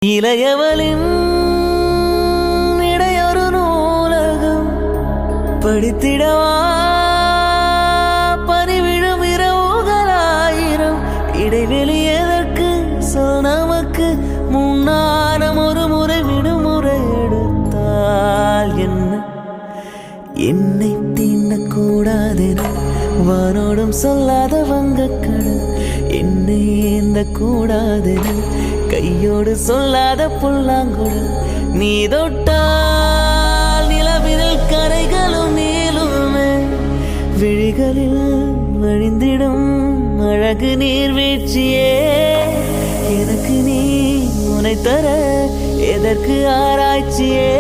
இளையவளின் இடையொரு நூலகம் படித்திடவா பனிவிழும் இரவுகளாயிரம் இடைவெளி எதற்கு சொல் நமக்கு முன்னானம் ஒரு முறை விடுமுறை எடுத்தால் என்ன என்னை தீண்டக்கூடாதென வானோடும் சொல்லாத வங்கக்கடல் என்னை ஏந்த கூடாதென கையோடு சொல்லாத புல்லாங்குழல் நீ தொட்டால் நிலவினில் கரைகளும் நீளுமே விழிகளில் வழிந்திடும் அழகு நீர்வீழ்ச்சியே எனக்கு நீ உனை தர எதற்கு ஆராய்ச்சியே